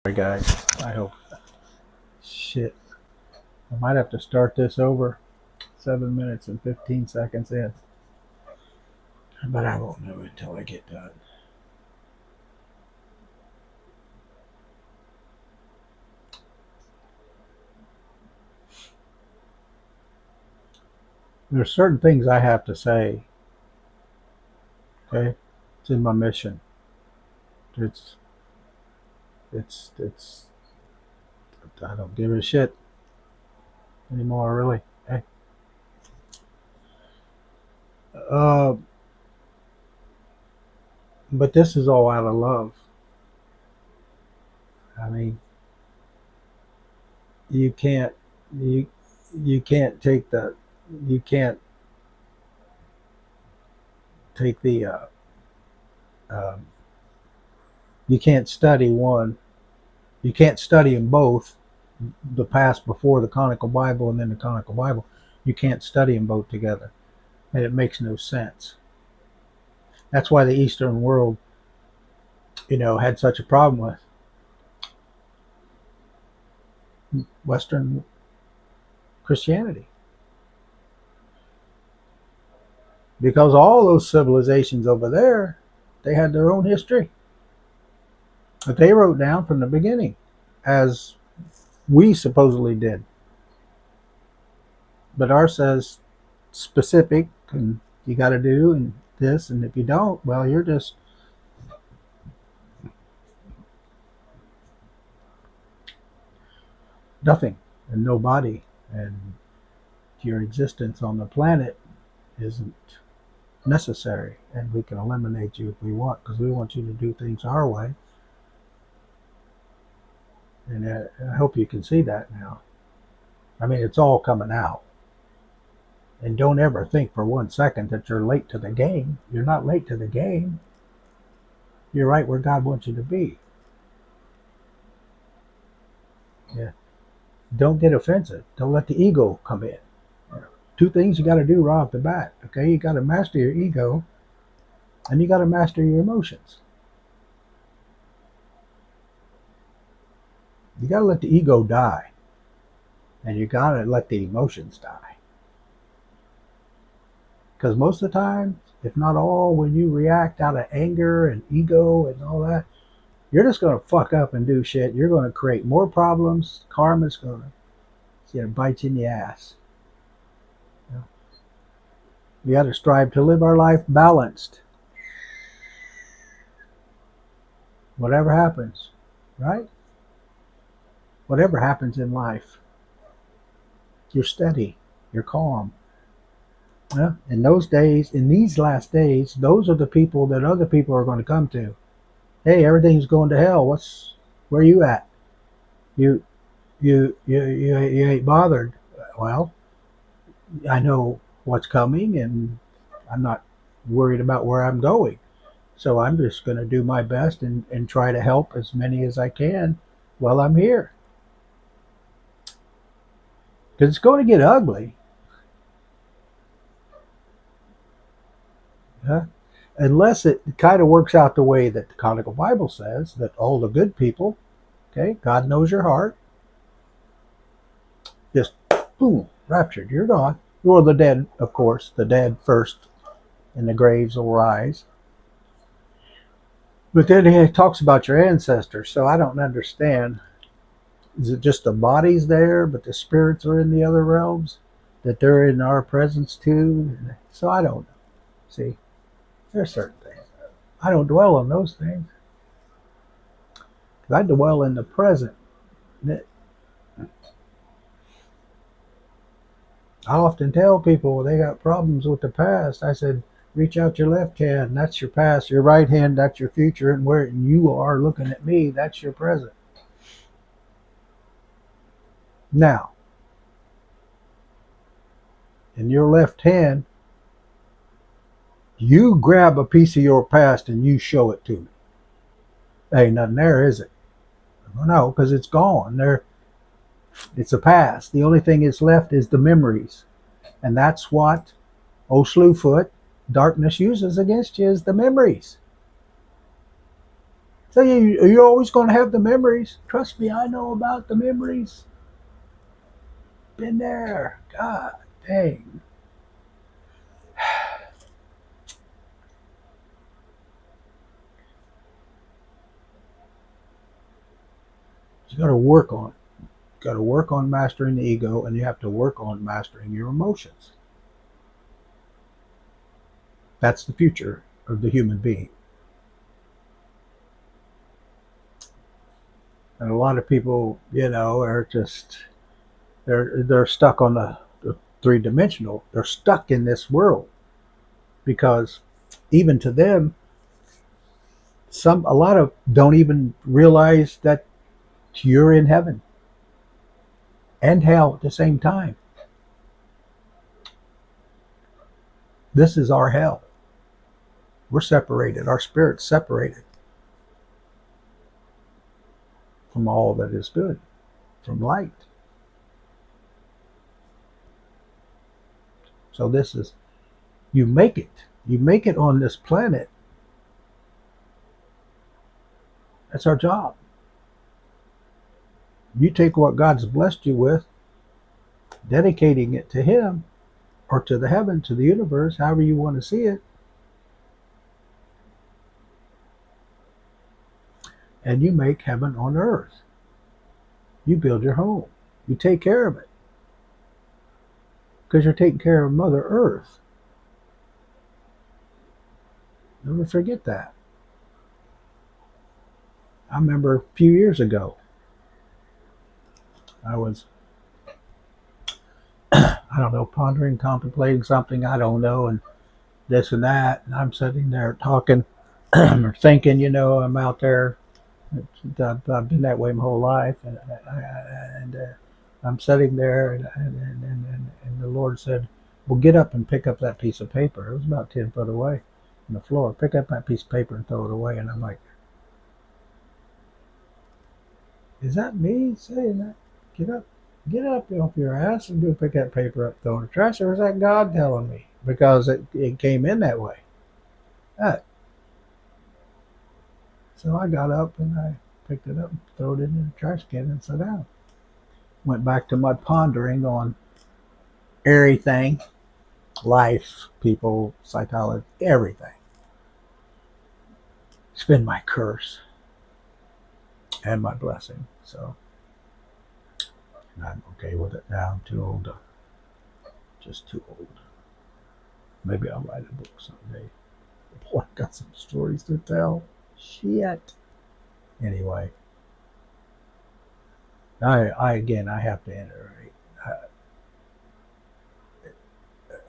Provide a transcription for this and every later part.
Sorry guys, I hope. Shit. I might have to start this over 7 minutes and 15 seconds in. But I won't know until I get done. There's certain things I have to say, okay? It's in my mission. It's, it's, I don't give a shit anymore, really. Okay? Uh, but this is all out of love. I mean, you can't, you, you can't take the, you can't take the, um, you can't study one. You can't study them both, the past before the Canonical Bible and then the Canonical Bible. You can't study them both together, and it makes no sense. That's why the Eastern world, had such a problem with Western Christianity, because all those civilizations over there, they had their own history that they wrote down from the beginning, as we supposedly did. But ours says specific, and you got to do and this, and if you don't, well, you're just nothing and nobody, and your existence on the planet isn't necessary, and we can eliminate you if we want, because we want you to do things our way. And I hope you can see that now. I mean, it's all coming out. And don't ever think for 1 second that you're late to the game. You're not late to the game. You're right where God wants you to be. Yeah. Don't get offensive. Don't let the ego come in. Two things you got to do right off the bat. Okay, you got to master your ego, and you got to master your emotions. You got to let the ego die, and you got to let the emotions die. Because most of the time, if not all, when you react out of anger and ego and all that, you're just going to fuck up and do shit. You're going to create more problems. Karma's going to bite you in the ass. We got to strive to live our life balanced. Whatever happens, right? Whatever happens in life, you're steady, you're calm. Yeah? In those days, in these last days, those are the people that other people are going to come to. Hey, everything's going to hell. Where you at? You ain't bothered. Well, I know what's coming, and I'm not worried about where I'm going. So I'm just going to do my best and try to help as many as I can while I'm here. Because it's going to get ugly. Huh? Unless it kind of works out the way that the Canonical Bible says, that all the good people, okay, God knows your heart, just boom, raptured, you're gone. Or the dead, of course, the dead first in the graves will rise. But then he talks about your ancestors, so I don't understand. Is it just the bodies there, but the spirits are in the other realms? That they're in our presence too? So I don't know. See, there's certain things. I don't dwell on those things. I dwell in the present. I often tell people they got problems with the past. I said, reach out your left hand, that's your past. Your right hand, that's your future. And where you are looking at me, that's your present. Now, in your left hand, you grab a piece of your past and you show it to me. Ain't nothing there, is it? No, because it's gone. It's a past. The only thing that's left is the memories. And that's what old Slewfoot, darkness uses against you, is the memories. So you're always going to have the memories. Trust me, I know about the memories. Been there. God dang. You got to work on it. You got to work on mastering the ego, and you have to work on mastering your emotions. That's the future of the human being. And a lot of people, are just they're stuck on the three-dimensional. They're stuck in this world because even to them, a lot of don't even realize that you're in heaven and hell at the same time. This is our hell. We're separated. Our spirit's separated from all that is good, from light. So this is, you make it. You make it on this planet. That's our job. You take what God's blessed you with, dedicating it to Him or to the heaven, to the universe, however you want to see it, and you make heaven on earth. You build your home. You take care of it because you're taking care of Mother Earth. Never forget that. I remember a few years ago, I was, I don't know, pondering, contemplating something, I don't know, and this and that, and I'm sitting there talking or thinking, I'm out there. I've been that way my whole life, and I'm sitting there, and the Lord said, "Well, get up and pick up that piece of paper." It was about 10 foot away on the floor. Pick up that piece of paper and throw it away. And I'm like, "Is that me saying that? Get up off your ass and go pick that paper up, throw it in the trash." Or is that God telling me? Because it came in that way. That. So I got up and I picked it up, threw it in the trash can, and sat down. Went back to my pondering on everything, life, people, psychology, everything. It's been my curse and my blessing. So I'm okay with it now. I'm too old. Just too old. Maybe I'll write a book someday. Boy, I got some stories to tell. Shit. Anyway, I have to iterate.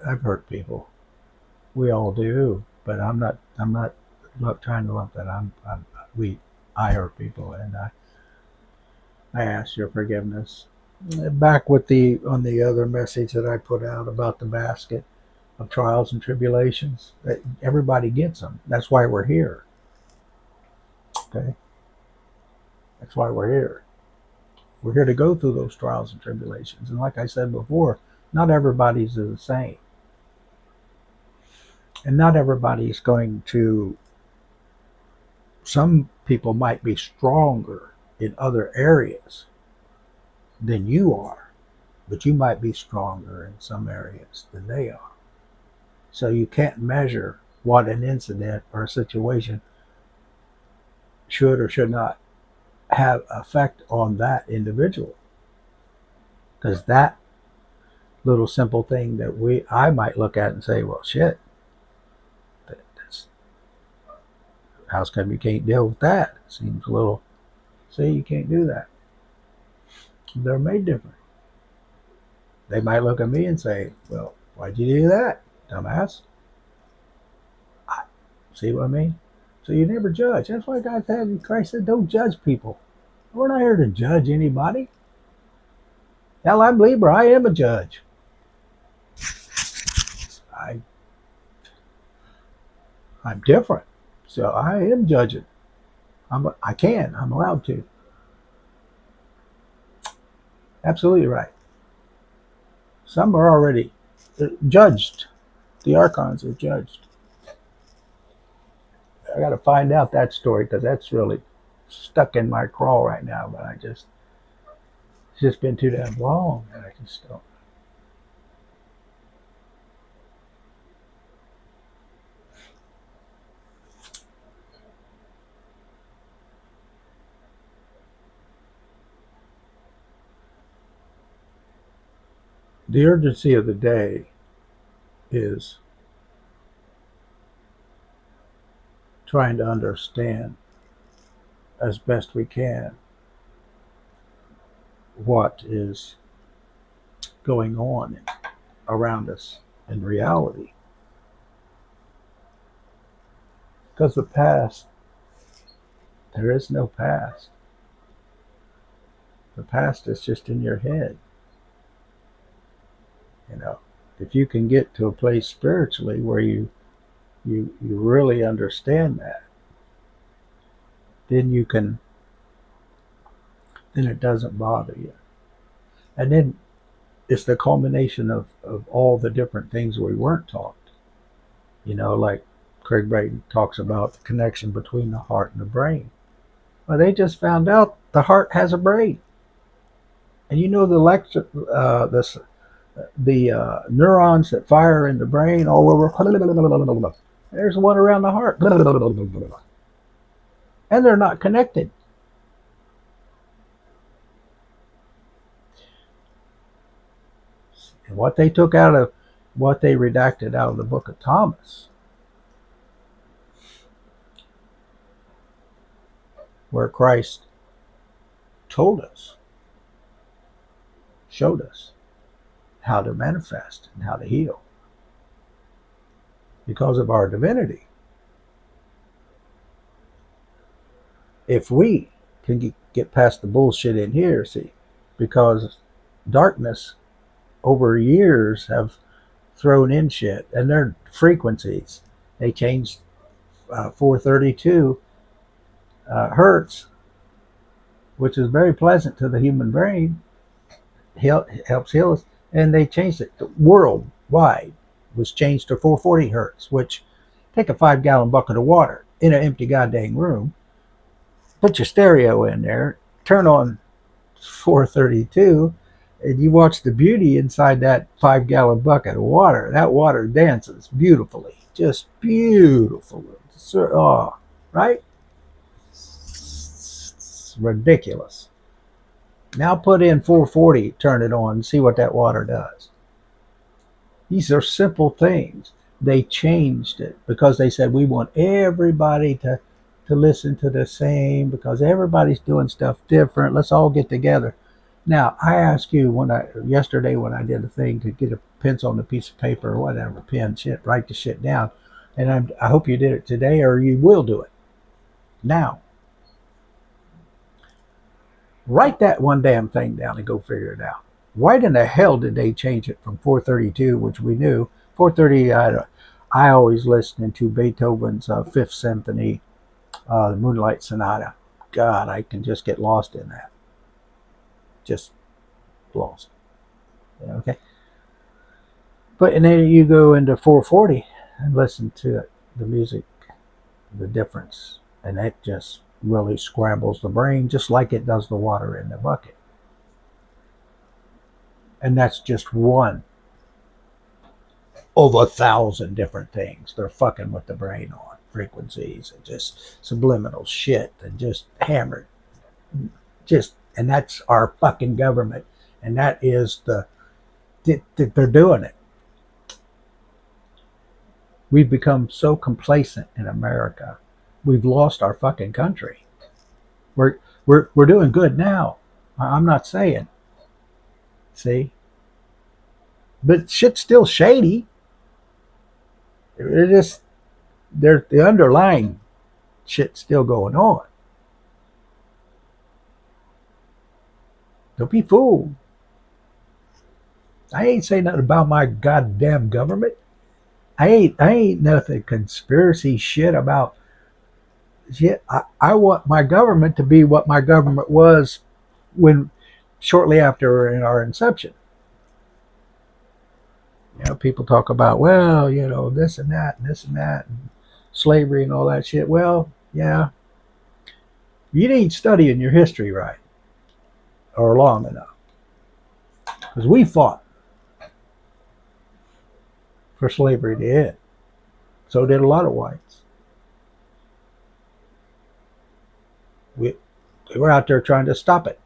I've hurt people. We all do, but I'm not trying to lump that. I hurt people, and I ask your forgiveness. Back with on the other message that I put out about the basket of trials and tribulations, that everybody gets them. That's why we're here. Okay, that's why we're here. We're here to go through those trials and tribulations, and like I said before, not everybody's the same. And not everybody's going to, some people might be stronger in other areas than you are, but you might be stronger in some areas than they are. So you can't measure what an incident or a situation should or should not have effect on that individual. Because that little simple thing that I might look at and say, well, shit, how come you can't deal with that? It seems a little, see, you can't do that. They're made different. They might look at me and say, well, why'd you do that, dumbass? See what I mean? So you never judge. That's why God said, Christ said, don't judge people. We're not here to judge anybody. Hell, I believe I am a judge. I'm different. So I am judging. I'm allowed to. Absolutely right. Some are already judged. The archons are judged. I got to find out that story because that's really stuck in my craw right now, but it's just been too damn long, and I just don't. The urgency of the day is trying to understand as best we can what is going on around us in reality. Because the past, there is no past. The past is just in your head. You know, if you can get to a place spiritually where you really understand that, then you can, then it doesn't bother you. And then it's the culmination of all the different things we weren't taught. You know, like Craig Brayton talks about the connection between the heart and the brain. Well, they just found out the heart has a brain. And you know the neurons that fire in the brain all over. There's one around the heart, and they're not connected. And what they took out of, what they redacted out of the Book of Thomas, where Christ told us, showed us how to manifest and how to heal because of our divinity. If we can get past the bullshit in here, see, because darkness over years have thrown in shit, and their frequencies, they changed 432 hertz, which is very pleasant to the human brain, helps heal us, and they changed it worldwide, was changed to 440 hertz, which, take a 5-gallon bucket of water in an empty goddamn room, put your stereo in there, turn on 432, and you watch the beauty inside that 5-gallon bucket of water. That water dances beautifully, just beautiful. Oh, right? It's ridiculous. Now put in 440, turn it on, and see what that water does. These are simple things. They changed it because they said we want everybody to listen to the same, because everybody's doing stuff different. Let's all get together. Now, I asked you yesterday when I did the thing to get a pencil on a piece of paper or whatever, pen, shit, write the shit down. And I hope you did it today, or you will do it now. Write that one damn thing down and go figure it out. Why in the hell did they change it from 432, which we knew? 430, I always listened to Beethoven's Fifth Symphony, the Moonlight Sonata. God, I can just get lost in that. Just lost. Okay. And then you go into 440 and listen to it, the music, the difference. And it just really scrambles the brain, just like it does the water in the bucket. And that's just one of 1,000 different things they're fucking with the brain on. Frequencies and just subliminal shit and just hammered. And that's our fucking government. And that is they're doing it. We've become so complacent in America. We've lost our fucking country. We're doing good now. I'm not saying. See? But shit's still shady. The underlying shit's still going on. Don't be fooled. I ain't saying nothing about my goddamn government. I ain't nothing conspiracy shit about shit. I want my government to be what my government was when shortly after in our inception. People talk about, well, this and that and this and that and slavery and all that shit. Well, yeah. You ain't studying your history right or long enough. Because we fought for slavery to end. So did a lot of whites. We were out there trying to stop it.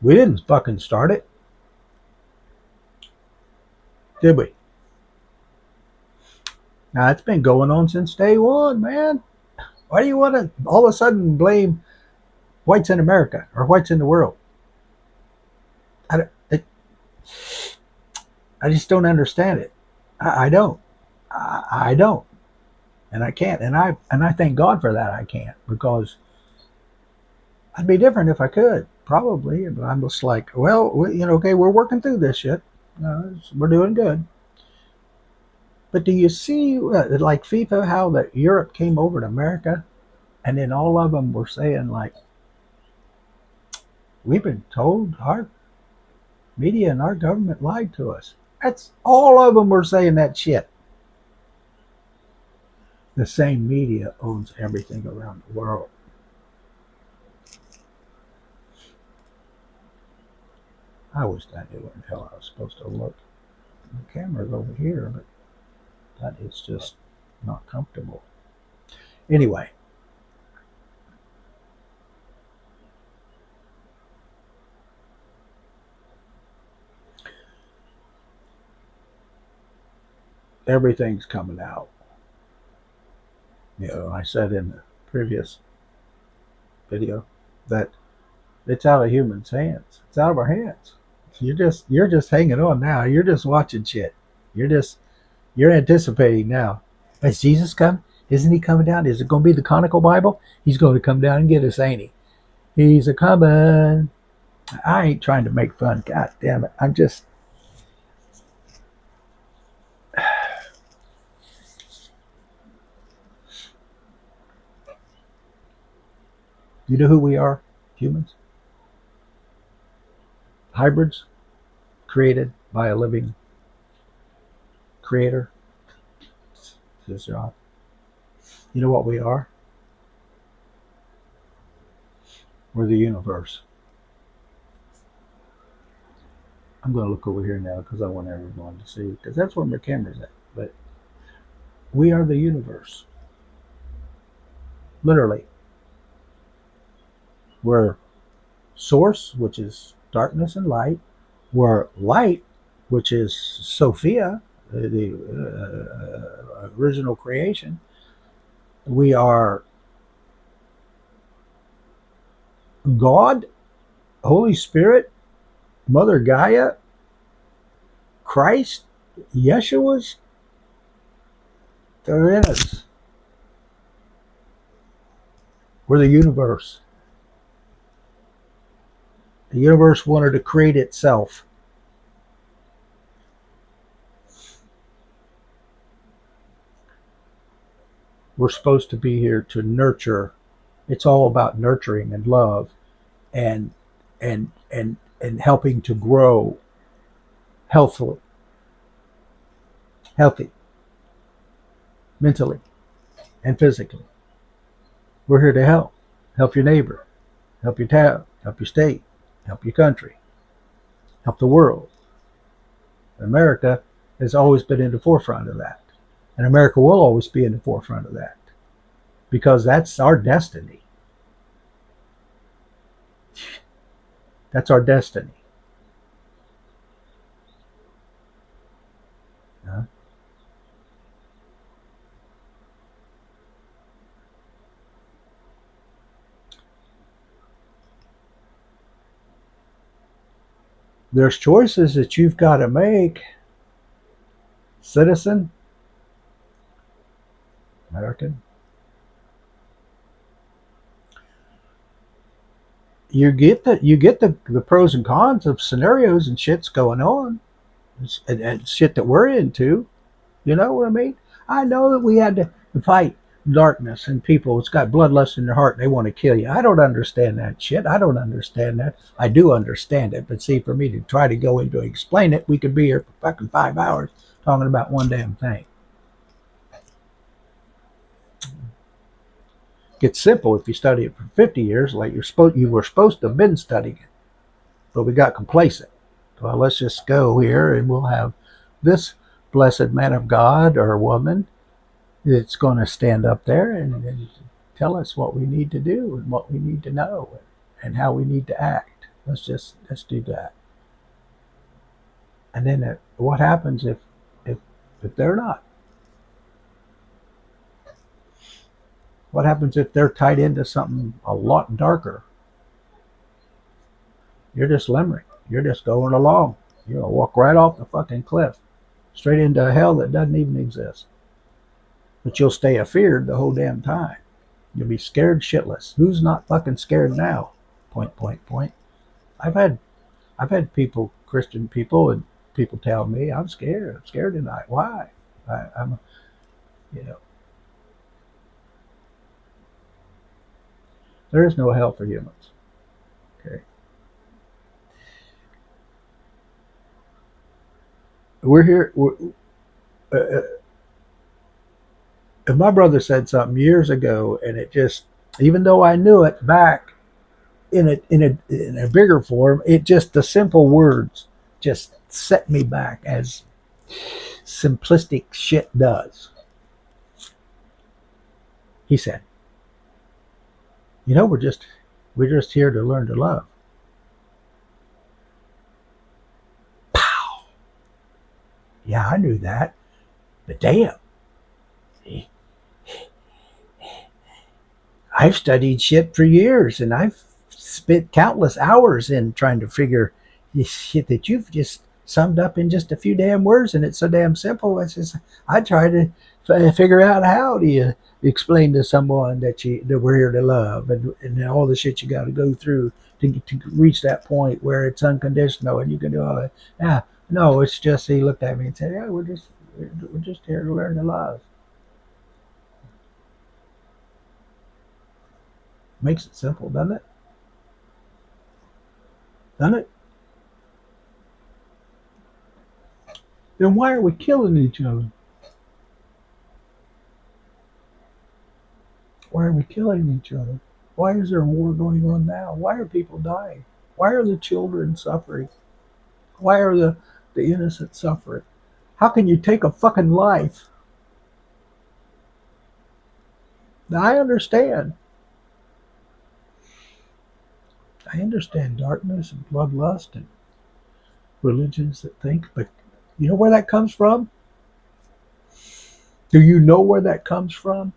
We didn't fucking start it, did we? Now, it's been going on since day one, man. Why do you want to all of a sudden blame whites in America or whites in the world? I, it, I just don't understand it. I don't. I don't. And I can't. And I thank God for that I can't, because I'd be different if I could, probably. But I'm just like, well, okay, we're working through this shit. We're doing good. But do you see, like FIFA, how that Europe came over to America, and then all of them were saying like, we've been told, our media and our government lied to us. That's all of them were saying that shit. The same media owns everything around the world. I wish I knew where the hell I was supposed to look. The camera's over here, but that is just not comfortable. Anyway, everything's coming out. I said in the previous video that it's out of humans' hands. It's out of our hands. You're just hanging on now. You're just watching shit. You're anticipating now. Is Jesus coming? Isn't he coming down? Is it going to be the conical Bible? He's going to come down and get us, ain't he? He's a coming. I ain't trying to make fun. God damn it. I'm just. You know who we are? Humans. Hybrids created by a living creator. This is John. You know what we are? We're the universe. I'm going to look over here now because I want everyone to see, because that's where my camera's at. But we are the universe. Literally. We're source, which is darkness and light. We're light, which is Sophia, the original creation. We are God, Holy Spirit, Mother Gaia, Christ, Yeshua's. They're in us. We're the universe. The universe wanted to create itself. We're supposed to be here to nurture. It's all about nurturing and love and helping to grow healthy, mentally and physically. We're here to help your neighbor, help your town, help your state, help your country, help the world. America has always been in the forefront of that. And America will always be in the forefront of that, because that's our destiny. That's our destiny. Huh? There's choices that you've got to make, citizen, American. You get the pros and cons of scenarios and shit's going on, and shit that we're into. You know what I mean? I know that we had to fight darkness and people that's got bloodlust in their heart and they want to kill you. I don't understand that shit. I don't understand that. I do understand it, but see, for me to try to go into explain it, we could be here for fucking 5 hours talking about one damn thing. It's simple if you study it for 50 years, like you were supposed to have been studying it, but we got complacent. Well, let's just go here and we'll have this blessed man of God or woman that's going to stand up there and tell us what we need to do and what we need to know and how we need to act. Let's do that. And then what happens if they're not? What happens if they're tied into something a lot darker? You're just limbering. You're just going along. You're gonna walk right off the fucking cliff, straight into a hell that doesn't even exist. But you'll stay afeared the whole damn time. You'll be scared shitless. Who's not fucking scared now? Point, point, point. I've had people, Christian people, and people tell me I'm scared. I'm scared tonight. Why? I'm, you know, there is no hell for humans. Okay. We're here. And my brother said something years ago, and it just, even though I knew it back in a bigger form, it just the simple words just set me back as simplistic shit does. He said, "You know, we're just here to learn to love." Pow. Yeah, I knew that, but damn, I've studied shit for years, and I've spent countless hours in trying to figure this shit that you've just summed up in just a few damn words, and it's so damn simple. It's just I try to figure out how do you explain to someone that we're here to love, and all the shit you got to go through to reach that point where it's unconditional, and you can do all that. Yeah, no, it's just he looked at me and said, "Yeah, we're just here to learn to love." Makes it simple, doesn't it? Doesn't it? Then why are we killing each other? Why are we killing each other? Why is there a war going on now? Why are people dying? Why are the children suffering? Why are the innocent suffering? How can you take a fucking life? Now I understand. I understand darkness and bloodlust and religions that think, but you know where that comes from? Do you know where that comes from?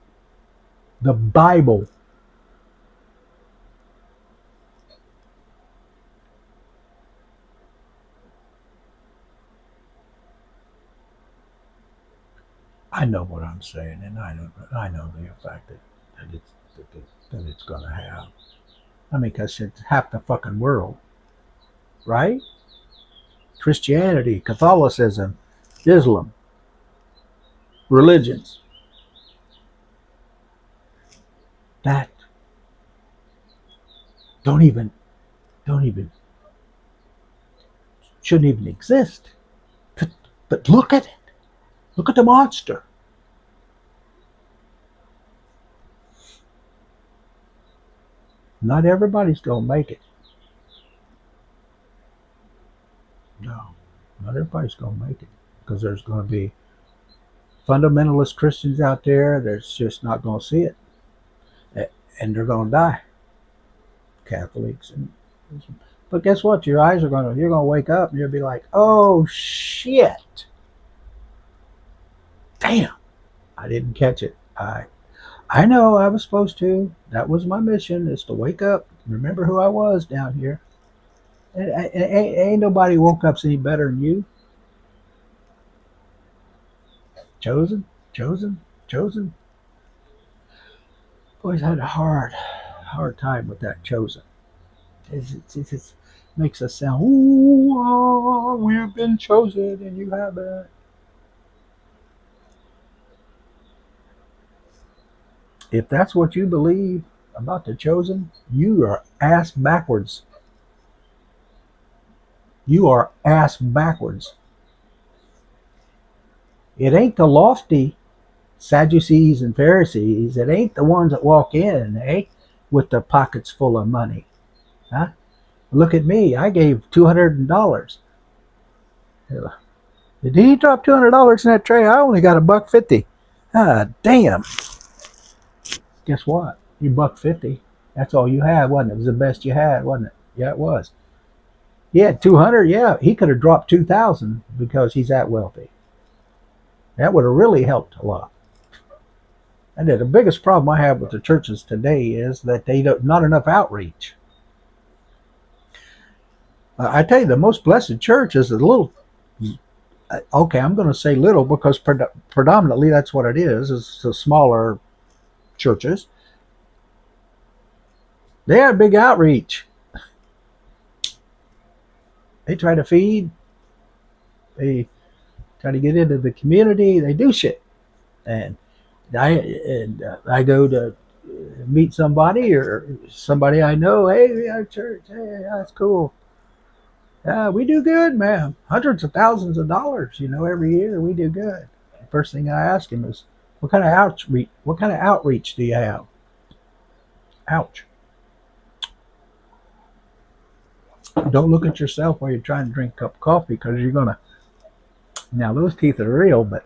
The Bible. I know what I'm saying, and I know the effect that it's going to have. I mean, because it's half the fucking world, right? Christianity, Catholicism, Islam, religions. That don't even don't even shouldn't even exist. But look at it. Look at the monster. Not everybody's gonna make it. No, not everybody's gonna make it because there's gonna be fundamentalist Christians out there that's just not gonna see it, and they're gonna die. Catholics and but guess what? You're gonna wake up and you'll be like, oh shit, damn, I didn't catch it. I know I was supposed to. That was my mission, is to wake up, remember who I was down here. Ain't nobody woke up any better than you. Chosen, chosen, chosen. Always had a hard time with that chosen. It just makes us sound, ooh, oh, we have been chosen and you haven't. If that's what you believe about the chosen, you are ass backwards. You are ass backwards. It ain't the lofty Sadducees and Pharisees, it ain't the ones that walk in, with their pockets full of money. Huh? Look at me. I gave $200. Did he drop $200 in that tray? I only got $1.50. Ah, damn. Guess what? You $1.50. That's all you had, wasn't it? It was the best you had, wasn't it? Yeah, it was. He had 200. Yeah, he could have dropped 2,000 because he's that wealthy. That would have really helped a lot. And the biggest problem I have with the churches today is that they don't not enough outreach. I tell you, the most blessed church is a little. Okay, I'm going to say little because predominantly that's what it is. It's the smaller churches. They have big outreach. They try to feed. They try to get into the community. They do shit. And I go to meet somebody or somebody I know. Hey, we have church. Hey, that's cool. We do good, man. Hundreds of thousands of dollars, every year we do good. The first thing I ask him is, what kind of outreach? What kind of outreach do you have? Ouch. Don't look at yourself while you're trying to drink a cup of coffee because you're gonna. Now those teeth are real, but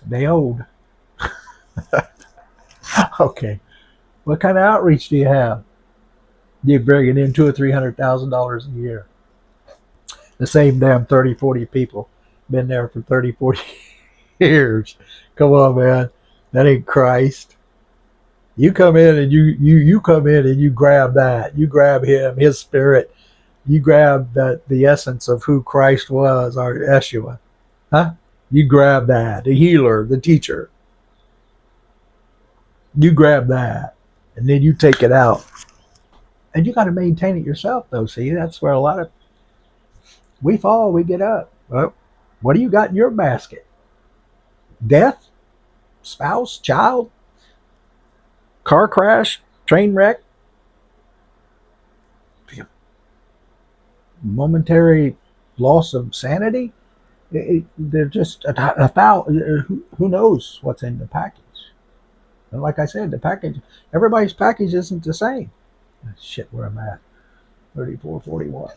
they old. Okay. What kind of outreach do you have? You're bringing in $200,000 or $300,000 a year. The same damn 30, 40 people been there for 30, 40 years. Come on, man. That ain't Christ. You come in and you come in and you grab that. You grab him, his spirit. You grab the essence of who Christ was, our Yeshua. Huh? You grab that. The healer, the teacher. You grab that. And then you take it out. And you got to maintain it yourself, though. See, that's where a lot of we fall, we get up. Well, what do you got in your basket? Death, spouse, child, car crash, train wreck, momentary loss of sanity. They're just a foul. Who knows what's in the package? And like I said, the package, everybody's package isn't the same. Shit, where I'm at, 3441.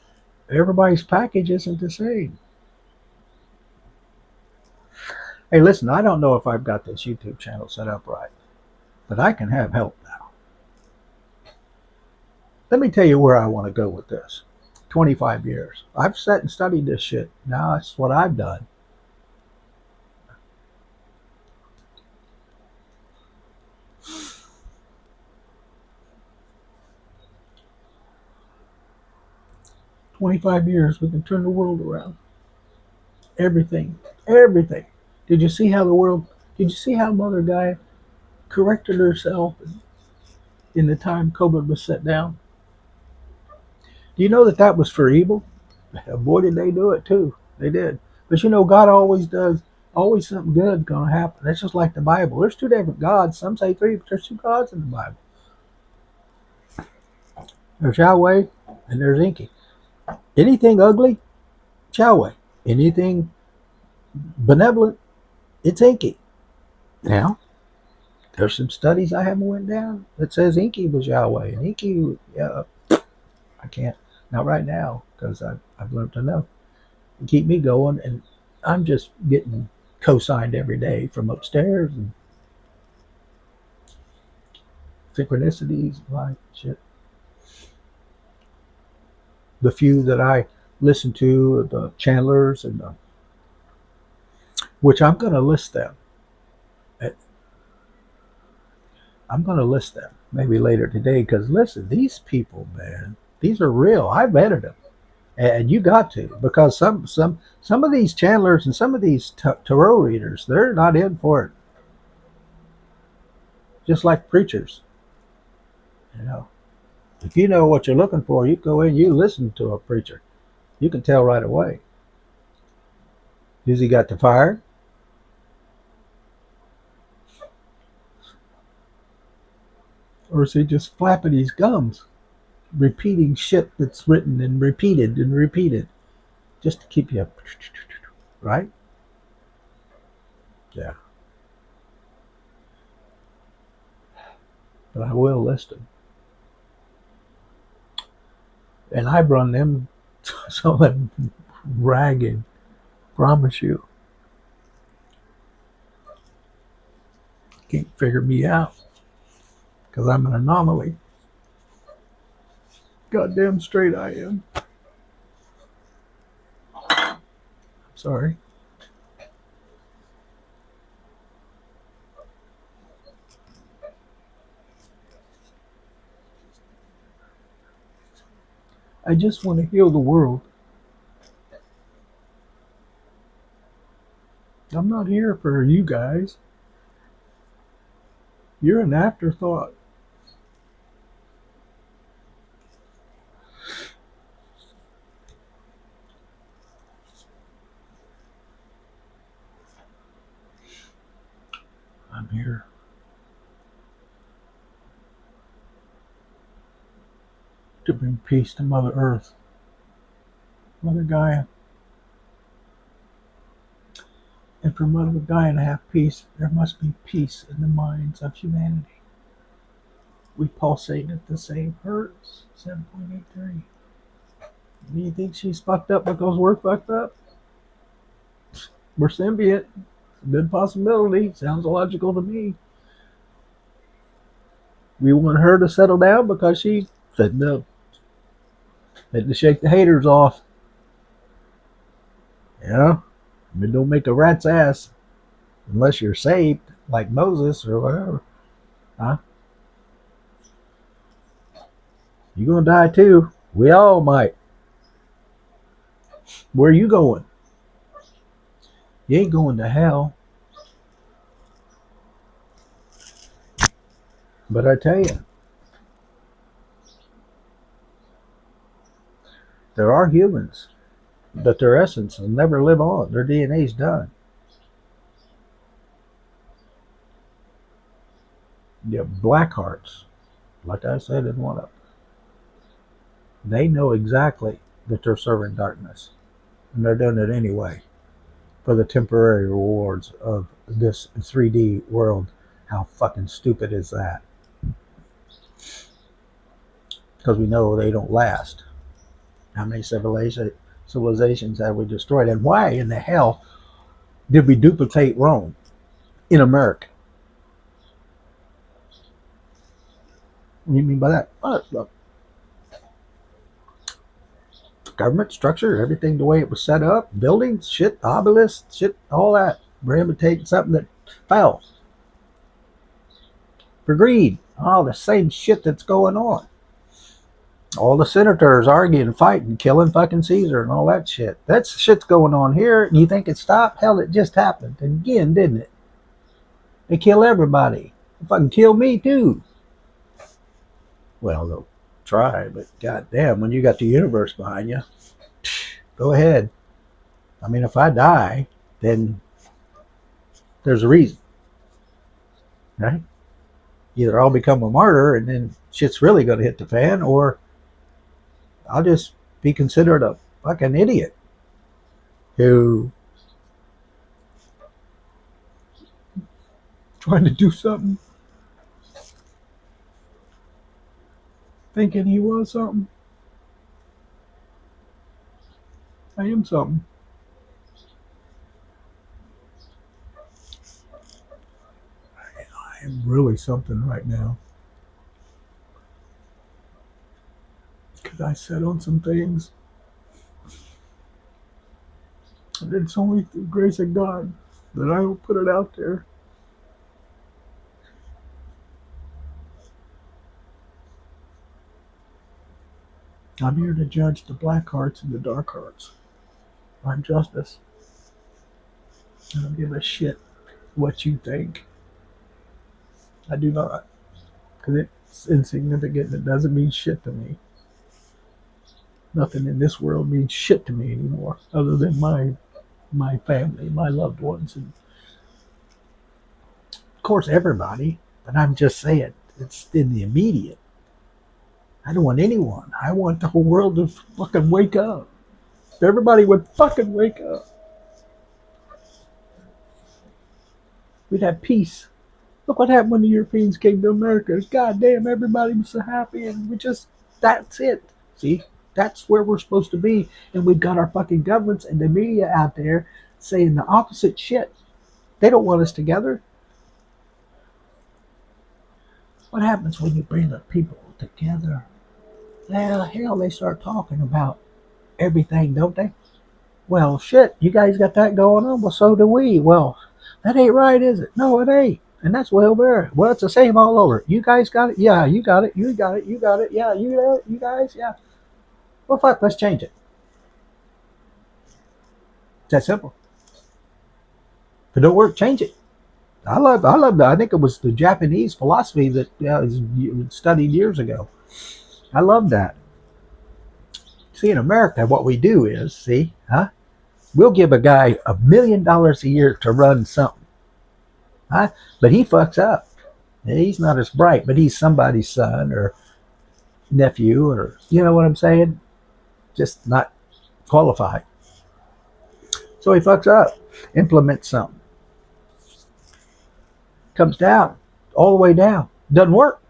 Everybody's package isn't the same. Hey, listen, I don't know if I've got this YouTube channel set up right, but I can have help now. Let me tell you where I want to go with this. 25 years. I've sat and studied this shit. Now that's what I've done. $25 we can turn the world around. Everything. Everything. Did you see how Mother Gaia corrected herself in the time COVID was set down? Do you know that was for evil? Boy, did they do it too. They did. But God always does. Always something good going to happen. That's just like the Bible. There's two different gods. Some say three, but there's two gods in the Bible. There's Yahweh and there's Enki. Anything ugly, Yahweh. Anything benevolent, it's Enki. Now, there's some studies I haven't went down that says Enki was Yahweh. And Enki, I can't, not right now, because I've learned enough to keep me going. And I'm just getting co-signed every day from upstairs and synchronicities, like shit. The few that I listen to, the channelers, and which I'm going to list them. I'm going to list them maybe later today because listen, these people, man, these are real. I vetted them, and you got to, because some of these channelers and some of these tarot readers, they're not in for it. Just like preachers, if you know what you're looking for, you go in, you listen to a preacher, you can tell right away. Has he got the fire? Or is he just flapping his gums, repeating shit that's written and repeated, just to keep you up, right? Yeah. But I will list them. And I run them so ragged. Promise you. Can't figure me out. Because I'm an anomaly. Goddamn straight I am. Sorry. I just want to heal the world. I'm not here for you guys. You're an afterthought. I'm here to bring peace to Mother Earth, Mother Gaia. And for Mother Gaia to have peace, there must be peace in the minds of humanity. We pulsate at the same hertz, 7.83. Do you think she's fucked up because we're fucked up? We're symbiont. It's a good possibility. Sounds logical to me. We want her to settle down because she said no. Had to shake the haters off. Yeah? I mean, don't make a rat's ass unless you're saved, like Moses or whatever. Huh? You're gonna die too. We all might. Where are you going? You ain't going to hell. But I tell you, there are humans that their essence will never live on. Their DNA's done. You have black hearts, like I said in one of them. They know exactly that they're serving darkness, and they're doing it anyway for the temporary rewards of this 3D world. How fucking stupid is that? Because we know they don't last. How many civilizations have we destroyed? And why in the hell did we duplicate Rome in America? What do you mean by that? Look, government structure, everything the way it was set up, buildings, shit, obelisks, shit, all that. We're imitating something that fell for greed. All the same shit that's going on. All the senators arguing, fighting, killing fucking Caesar and all that shit. That's shit's going on here. And you think it stopped? Hell, it just happened again, didn't it? They kill everybody. They fucking kill me too. Well, they'll try, but goddamn, when you got the universe behind you, go ahead. I mean, if I die, then there's a reason, right? Either I'll become a martyr and then shit's really going to hit the fan, or I'll just be considered a fucking idiot who trying to do something, thinking he was something. I am something. I am really something right now. Because I said on some things, and it's only through grace of God that I will put it out there. I'm here to judge the black hearts and the dark hearts. I'm justice. I don't give a shit what you think. I do not. Because it's insignificant. It doesn't mean shit to me. Nothing in this world means shit to me anymore, other than my family, my loved ones, and of course everybody. But I'm just saying, it's in the immediate. I don't want anyone. I want the whole world to fucking wake up. If everybody would fucking wake up. We'd have peace. Look what happened when the Europeans came to America. God damn, everybody was so happy, and that's it. See, that's where we're supposed to be. And we've got our fucking governments and the media out there saying the opposite shit. They don't want us together. What happens when you bring the people together? Well, hell, they start talking about everything, don't they? Well, shit, you guys got that going on? Well, so do we. Well, that ain't right, is it? No, it ain't. And that's well there. Well, it's the same all over. You guys got it? Yeah, you got it. You got it. You got it. Yeah, you got it. You guys? Yeah. Well, fuck, let's change it. It's that simple. If it don't work, change it. I love that. I think it was the Japanese philosophy that was studied years ago. I love that. See, in America, what we do is, see, huh? We'll give a guy $1 million a year to run something, huh? But he fucks up. He's not as bright, but he's somebody's son or nephew, or you know what I'm saying? Just not qualified. So he fucks up, implements something, comes down, all the way down. Doesn't work.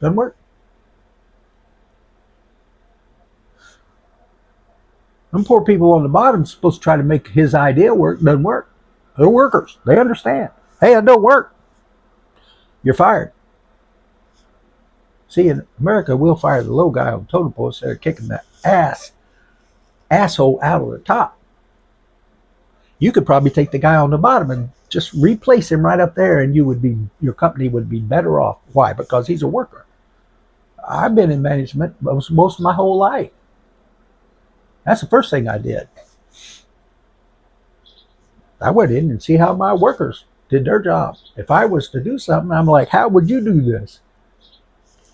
Doesn't work. Them poor people on the bottom supposed to try to make his idea work. Doesn't work. They're workers. They understand. Hey, it don't work. You're fired. See, in America, we'll fire the low guy on the totem pole instead of kicking the asshole out of the top. You could probably take the guy on the bottom and just replace him right up there, and your company would be better off. Why? Because he's a worker. I've been in management most of my whole life. That's the first thing I did. I went in and see how my workers did their job. If I was to do something, I'm like, how would you do this?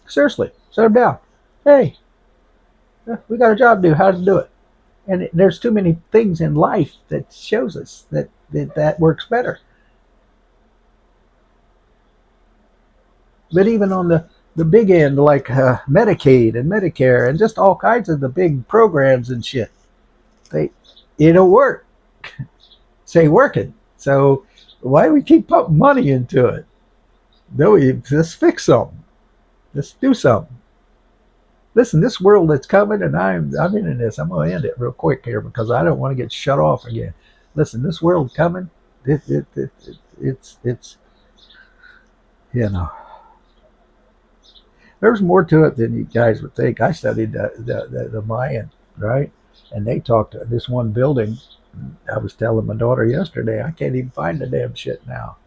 Seriously, set them down. Hey, we got a job to do. How to do it? And there's too many things in life that shows us that works better. But even on the big end, like Medicaid and Medicare and just all kinds of the big programs and shit, they it don't work. It ain't working. So why do we keep putting money into it? No, let's fix something. Let's do something. Listen, this world that's coming, and I'm into this. I'm going to end it real quick here because I don't want to get shut off again. Listen, this world coming, it's you know, there's more to it than you guys would think. I studied the Mayan, right? And they talked to this one building. I was telling my daughter yesterday, I can't even find the damn shit now.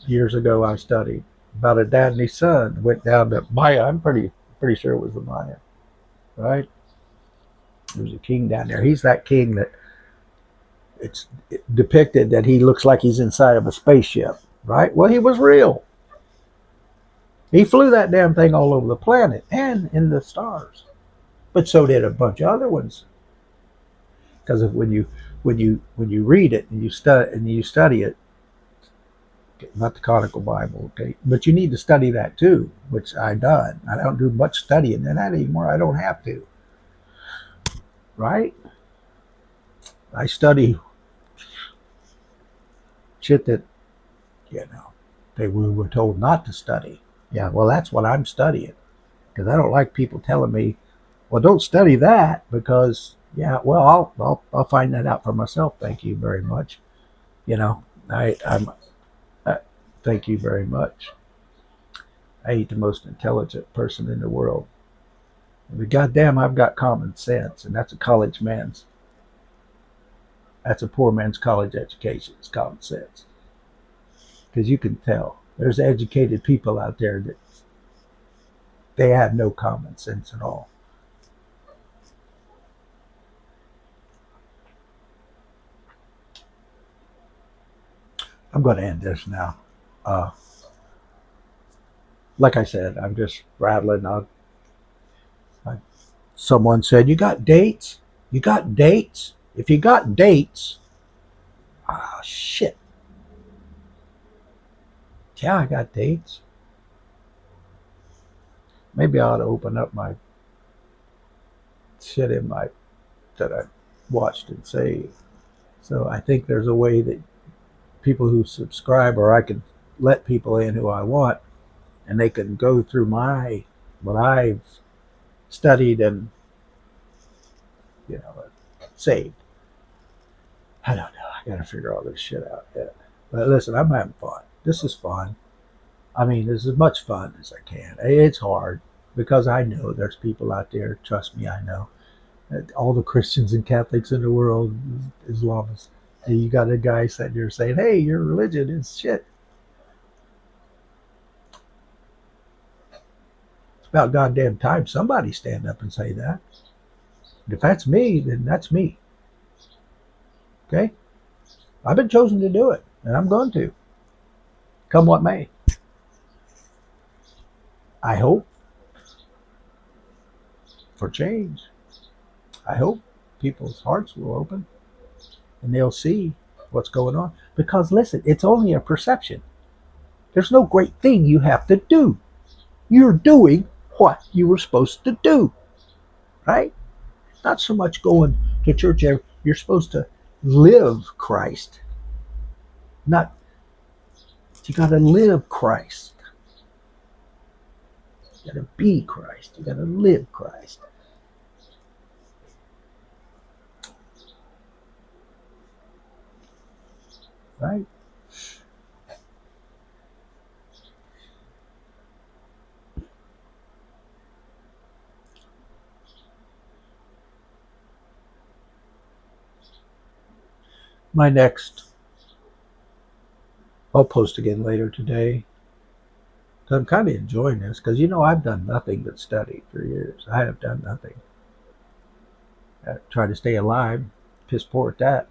Years ago, I studied about a dad and his son went down to Maya. I'm pretty sure it was the Maya, right? There was a king down there. He's that king that it's depicted that he looks like he's inside of a spaceship, right? Well, he was real. He flew that damn thing all over the planet and in the stars, but so did a bunch of other ones. Because when you read it and you study it, not the Canonical Bible, okay, but you need to study that too, which I've done. I don't do much studying in that anymore. I don't have to, right? I study shit that we were told not to study. Yeah, well, that's what I'm studying because I don't like people telling me, well, don't study that because yeah, well, I'll find that out for myself. Thank you very much. You know, I'm thank you very much. I ain't the most intelligent person in the world. But goddamn, I've got common sense, and that's a college man's. That's a poor man's college education. It's common sense because you can tell there's educated people out there that they have no common sense at all. I'm going to end this now. Uh, like I said, I'm just rattling on. Someone said, "You got dates? You got dates? If you got dates, ah, shit. Yeah, I got dates. Maybe I ought to open up my shit in my that I watched and saved. So I think there's a way that people who subscribe, or I could let people in who I want, and they can go through what I've studied and saved. I don't know. I got to figure all this shit out yet. But listen, I'm having fun. This is fun. I mean, this is as much fun as I can. It's hard because I know there's people out there. Trust me, I know. All the Christians and Catholics in the world, Islamists, and you got a guy sitting there saying, "Hey, your religion is shit." It's about goddamn time somebody stand up and say that. If that's me, then that's me. Okay? I've been chosen to do it, and I'm going to, come what may. I hope for change. I hope people's hearts will open and they'll see what's going on. Because listen, it's only a perception. There's no great thing you have to do. You're doing what you were supposed to do, right? Not so much going to church. You're supposed to live Christ. Not, you got to live Christ. You got to be Christ. You got to live Christ. Right? My next, I'll post again later today. I'm kind of enjoying this because I've done nothing but study for years. I have done nothing. I try to stay alive. Piss poor at that.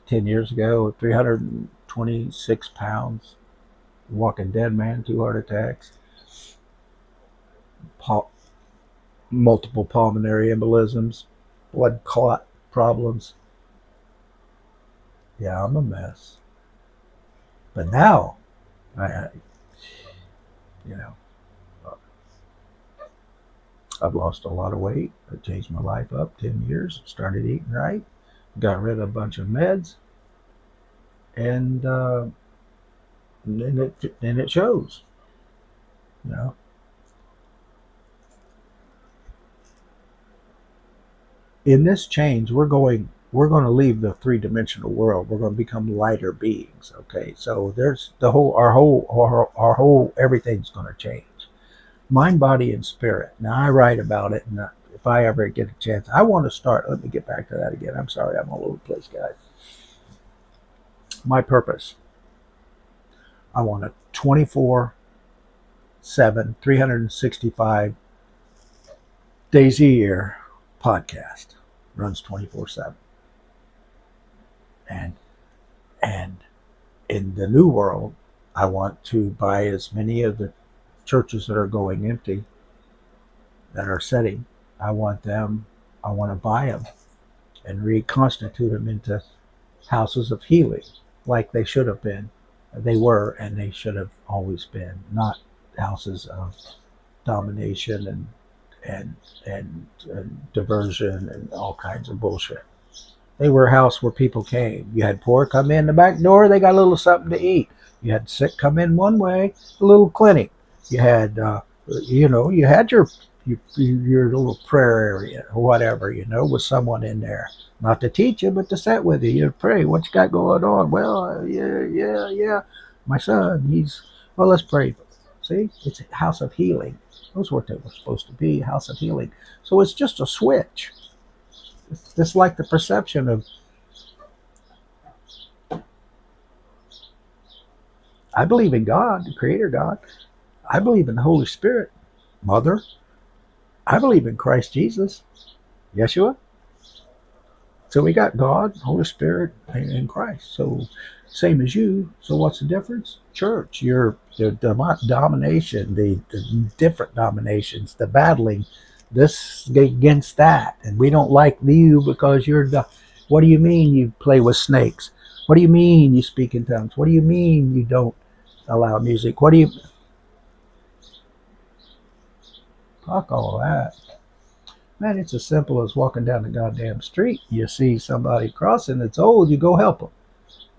10 years ago, 326 pounds, walking dead man, 2 heart attacks, multiple pulmonary embolisms, blood clot problems. Yeah, I'm a mess. But now, I've lost a lot of weight. I changed my life up 10 years, started eating right, got rid of a bunch of meds, and it shows. In this change, we're going to leave the three-dimensional world. We're going to become lighter beings. Okay, so there's our whole everything's going to change. Mind, body, and spirit. Now I write about it, and if I ever get a chance, I want to start. Let me get back to that again. I'm sorry, I'm all over the place, guys. My purpose. I want a 24/7, 365 days a year podcast. Runs 24/7. And in the new world, I want to buy as many of the churches that are going empty, that are setting. I want to buy them and reconstitute them into houses of healing, like they should have been. They were, and they should have always been, not houses of domination and diversion and all kinds of bullshit. They were a house where people came. You had poor come in the back door, they got a little something to eat. You had sick come in one way, a little clinic. You had, you had your little prayer area or whatever, with someone in there. Not to teach you, but to sit with you. You pray. What you got going on? Well, yeah. My son, well, let's pray. See, it's a house of healing. Those were what they were supposed to be, house of healing. So it's just a switch. It's just like the perception of, I believe in God, the Creator God. I believe in the Holy Spirit, Mother. I believe in Christ Jesus, Yeshua. So we got God, Holy Spirit, and Christ. So same as you. So what's the difference? Church, the domination, the different dominations, the battling this against that. And we don't like you because what do you mean you play with snakes? What do you mean you speak in tongues? What do you mean you don't allow music? What do you... Fuck all that. Man, it's as simple as walking down the goddamn street. You see somebody crossing that's old, you go help them.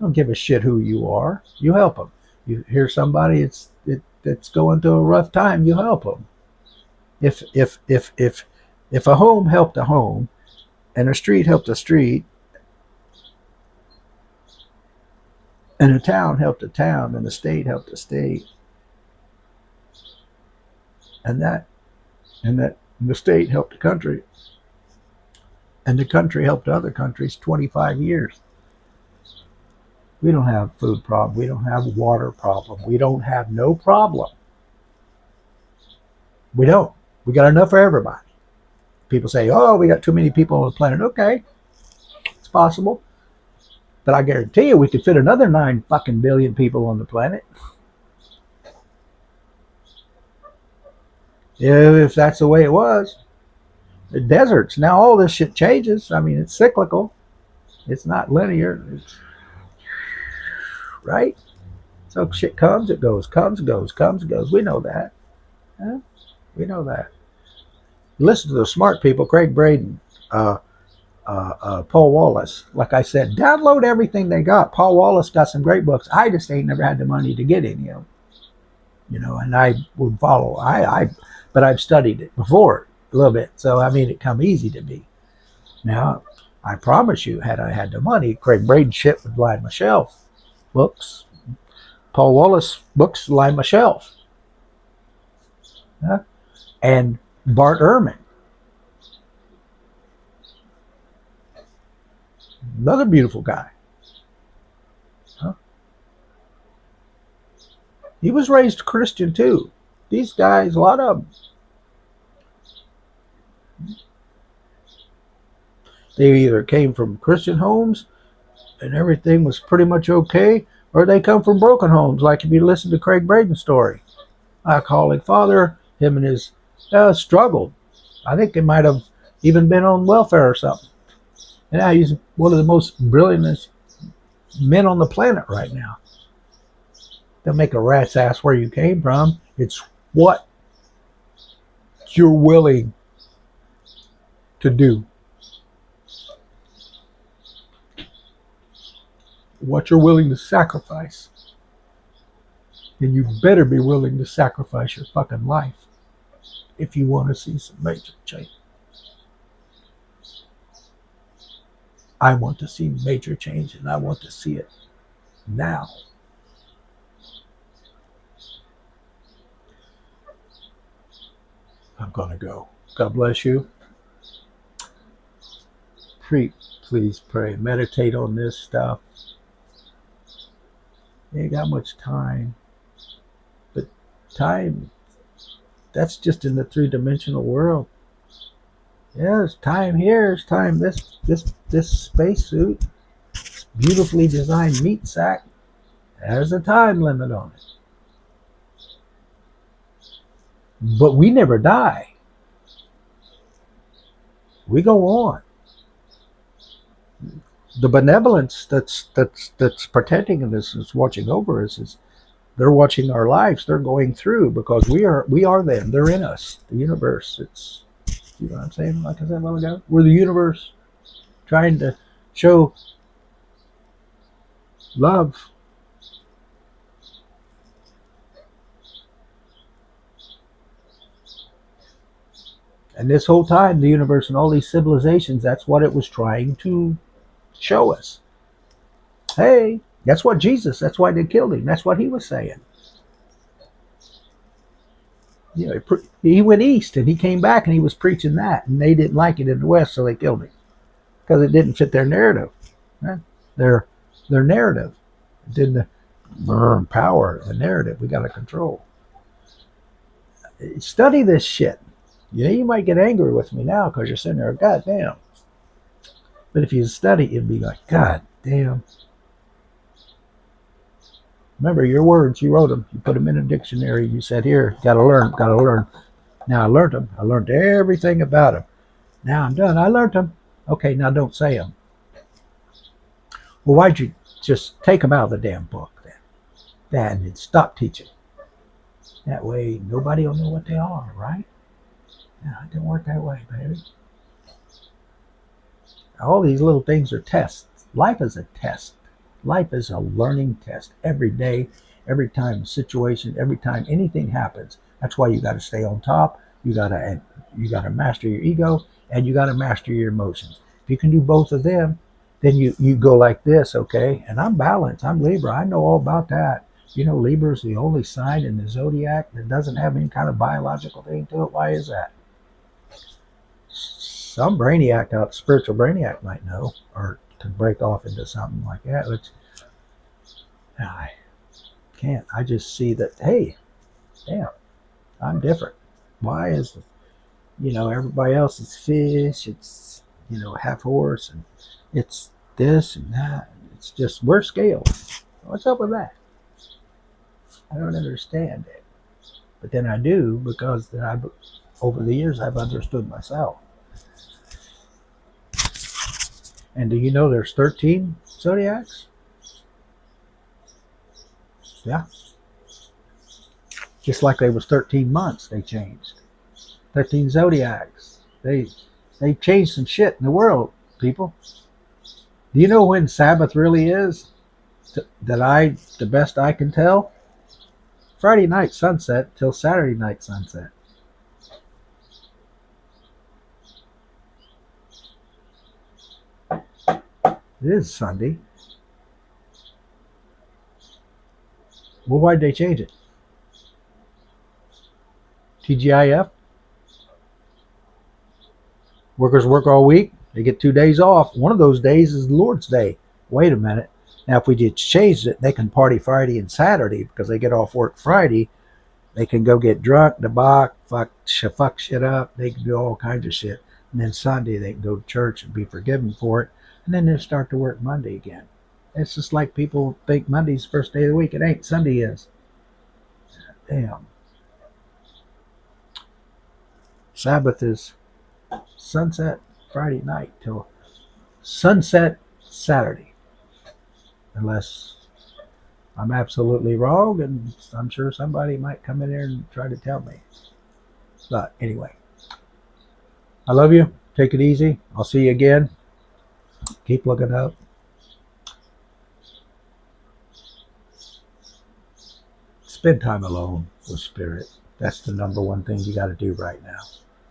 Don't give a shit who you are. You help them. You hear somebody that's going through a rough time, you help them. If a home helped a home, and a street helped a street, and a town helped a town, and a state helped a state, and that and the state helped the country, and the country helped other countries 25 years. We don't have food problem. We don't have water problem. We don't have no problem. We don't. We got enough for everybody. People say, oh, we got too many people on the planet. Okay, it's possible. But I guarantee you we could fit another 9 fucking billion people on the planet. If that's the way it was. The deserts. Now all this shit changes. I mean, it's cyclical. It's not linear. It's, right? So shit comes, it goes, comes, goes, comes, goes. We know that. Huh? We know that. Listen to the smart people, Craig Braden, Paul Wallace. Like I said, download everything they got. Paul Wallace got some great books. I just ain't never had the money to get any of them. You know, and I would follow. But I've studied it before a little bit. So, I mean, it come easy to me. Now, I promise you, had I had the money, Craig Braden shit would line my shelf. Books. Paul Wallace books line my shelf. Huh? And Bart Ehrman. Another beautiful guy. Huh? He was raised Christian too. These guys, a lot of them. They either came from Christian homes and everything was pretty much okay, or they come from broken homes, like if you listen to Craig Braden's story. Alcoholic father, him and his struggled. I think they might have even been on welfare or something. And now he's one of the most brilliant men on the planet right now. Don't make a rat's ass where you came from. It's what you're willing to do. What you're willing to sacrifice. And you better be willing to sacrifice your fucking life if you want to see some major change. I want to see major change, and I want to see it now. I'm going to go. God bless you. Please pray. Meditate on this stuff. You ain't got much time. But time, that's just in the 3-dimensional world. Yeah, there's time here, there's time this spacesuit, this beautifully designed meat sack, there's a time limit on it. But we never die. We go on. The benevolence that's protecting us, is watching over us, is they're watching our lives. They're going through because we are them. They're in us. The universe. It's, you know what I'm saying? Like I said a while ago, we're the universe trying to show love. And this whole time, the universe and all these civilizations, that's what it was trying to show us. Hey, that's what Jesus, that's why they killed him. That's what he was saying. You know, he went east and he came back and he was preaching that, and they didn't like it in the West, so they killed him because it didn't fit their narrative. Right? Their narrative. It didn't power the narrative. We got to control. Study this shit. You know, you might get angry with me now because you're sitting there, God damn. But if you study, it'd be like, God damn. Remember your words, you wrote them, you put them in a dictionary, you said, here, gotta learn. Now I learned them. I learned everything about them. Now I'm done. I learned them. Okay, now don't say them. Well, why'd you just take them out of the damn book then? And stop teaching. That way, nobody will know what they are, right? No, it didn't work that way, baby. All these little things are tests. Life is a test. Life is a learning test every day, every time a situation, every time anything happens. That's why you got to stay on top. You got to master your ego, and you got to master your emotions. If you can do both of them, then you go like this, okay? And I'm balanced. I'm Libra. I know all about that. You know, Libra is the only sign in the zodiac that doesn't have any kind of biological thing to it. Why is that? Some brainiac out, spiritual brainiac might know, or to break off into something like that, which I can't. I just see that, hey, damn, I'm different. Why is, everybody else is fish, it's, half horse, and it's this and that. It's just, we're scales. What's up with that? I don't understand it. But then I do, because over the years I've understood myself. And do you know there's 13 zodiacs? Yeah. Just like there was 13 months, they changed. 13 zodiacs. They changed some shit in the world, people. Do you know when Sabbath really is? The best I can tell? Friday night sunset till Saturday night sunset. It is Sunday. Well, why'd they change it? TGIF? Workers work all week. They get 2 days off. One of those days is the Lord's Day. Wait a minute. Now, if we just changed it, they can party Friday and Saturday because they get off work Friday. They can go get drunk, debauch, fuck shit up. They can do all kinds of shit. And then Sunday, they can go to church and be forgiven for it. And then they'll start to work Monday again. It's just like people think Monday's the first day of the week. It ain't. Sunday is. Damn. Sabbath is sunset Friday night till sunset Saturday. Unless I'm absolutely wrong, and I'm sure somebody might come in there and try to tell me. But anyway, I love you. Take it easy. I'll see you again. Keep looking up. Spend time alone with Spirit. That's the number one thing you got to do right now.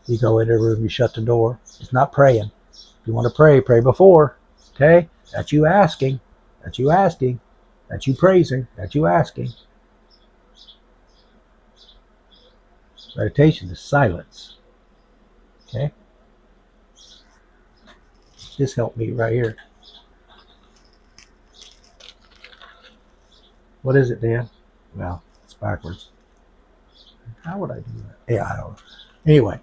You go in a room, you shut the door. It's not praying. If you want to pray, pray before. Okay? That's you asking. That's you asking. That's you praising. That's you asking. Meditation is silence. Okay? This helped me right here. What is it, Dan? Well, it's backwards. How would I do that? Yeah, I don't know. Anyway,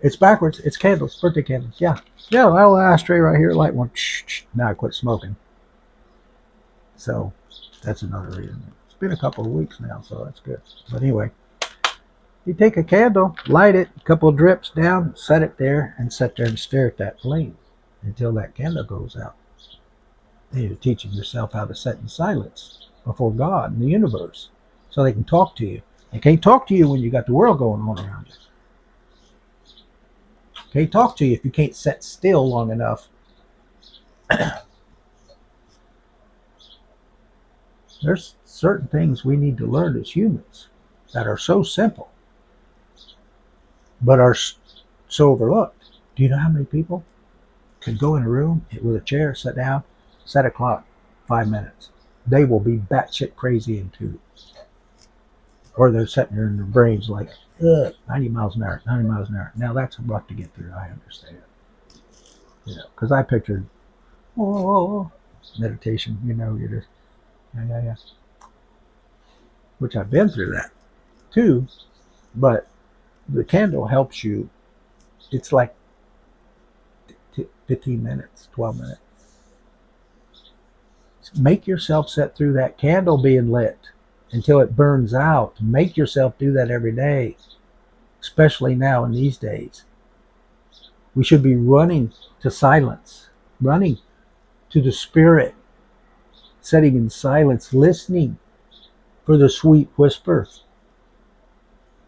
it's backwards. It's candles, birthday candles. Yeah. Yeah, that little ashtray right here, light one. Now I quit smoking. So that's another reason. It's been a couple of weeks now, so that's good. But anyway, you take a candle, light it, a couple of drips down, set it there, and sit there and stare at that flame until that candle goes out. Then you're teaching yourself how to sit in silence before God and the universe so they can talk to you. They can't talk to you when you got the world going on around you. Can't talk to you if you can't sit still long enough. There's certain things we need to learn as humans that are so simple, but are so overlooked. Do you know how many people can go in a room with a chair, sit down, set a clock, 5 minutes? They will be batshit crazy in 2. Or they're sitting there in their brains like, 90 miles an hour, 90 miles an hour. Now that's rough to get through, I understand. Because I pictured, meditation, you're just, yeah. Which I've been through that too, but the candle helps you. It's like 15 minutes, 12 minutes. Make yourself sit through that candle being lit until it burns out. Make yourself do that every day, especially now in these days. We should be running to silence, running to the Spirit, sitting in silence, listening for the sweet whisper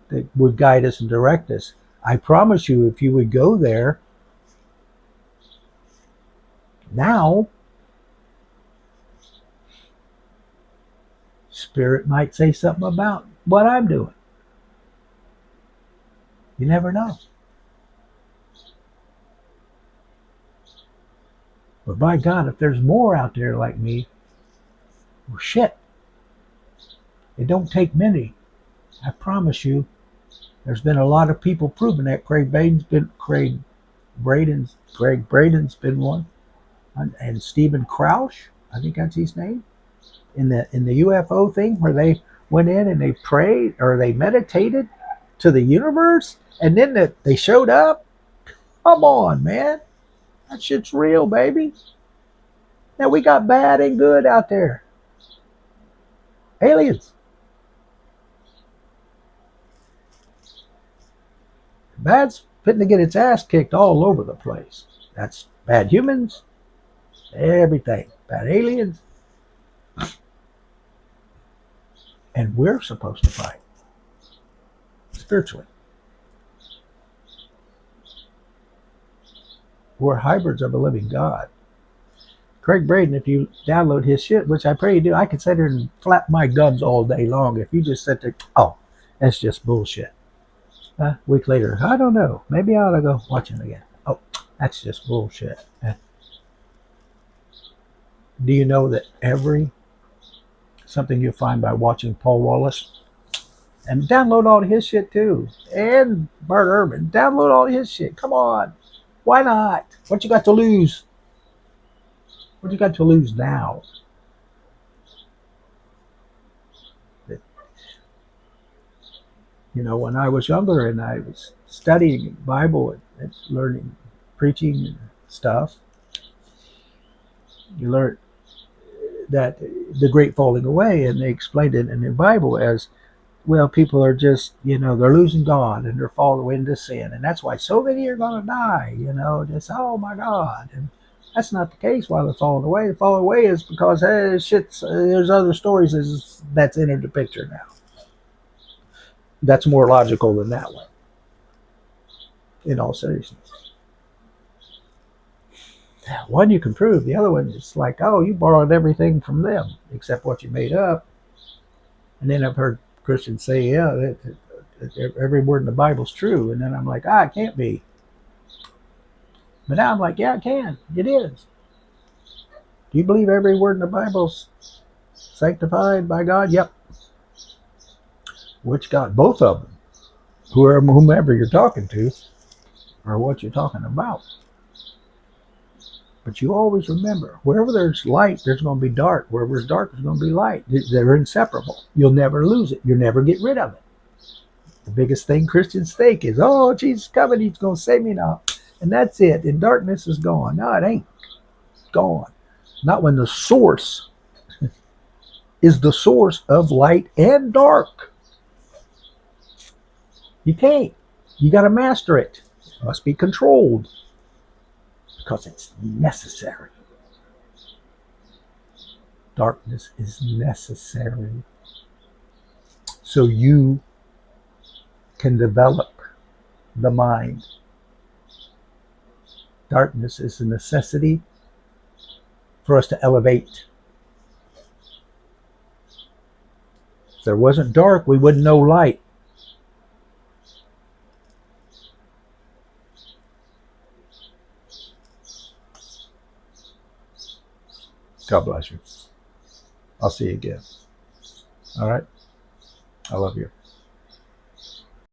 that would guide us and direct us. I promise you, if you would go there, Now, Spirit might say something about what I'm doing. You never know. But by God, if there's more out there like me, well, shit, it don't take many. I promise you, there's been a lot of people proving that. Craig Braden's been one, and Stephen Crouch, I think that's his name, in the UFO thing where they went in and they prayed or they meditated to the universe, and then they showed up. Come on, man, that shit's real, baby. Now we got bad and good out there. Aliens. Bad's fitting to get its ass kicked all over the place. That's bad humans, everything. Bad aliens. And we're supposed to fight spiritually. We're hybrids of a living God. Craig Braden, if you download his shit, which I pray you do, I could sit here and flap my gums all day long. If you just sit there, oh, that's just bullshit. A week later, I don't know. Maybe I ought to go watch him again. Oh, that's just bullshit. Do you know that something you'll find by watching Paul Wallace, and download all his shit too, and Bart Ehrman, download all his shit. Come on. Why not? What you got to lose? What you got to lose now? You know, when I was younger and I was studying Bible and learning preaching and stuff, you learn that the great falling away, and they explained it in the Bible as, well, people are just, they're losing God and they're falling into sin, and that's why so many are going to die, just, oh my God. And that's not the case why they're falling away. The falling away is because, hey, there's other stories that's entered the picture now. That's more logical than that one, in all seriousness. One you can prove, the other one is like, oh, you borrowed everything from them except what you made up. And then I've heard Christians say, yeah, every word in the Bible's true. And then I'm like, it can't be. But now I'm like, yeah, it can. It is. Do you believe every word in the Bible's sanctified by God? Yep. Which God? Both of them. Whomever you're talking to, or what you're talking about. But you always remember, wherever there's light, there's going to be dark. Wherever there's dark, there's going to be light. They're inseparable. You'll never lose it. You'll never get rid of it. The biggest thing Christians think is, oh, Jesus is coming. He's going to save me now. And that's it. And darkness is gone. No, it ain't. It's gone. Not when the source is the source of light and dark. You can't. You got to master it. It must be controlled. Because it's necessary. Darkness is necessary. So you can develop the mind. Darkness is a necessity for us to elevate. If there wasn't dark, we wouldn't know light. God bless you. I'll see you again. All right? I love you.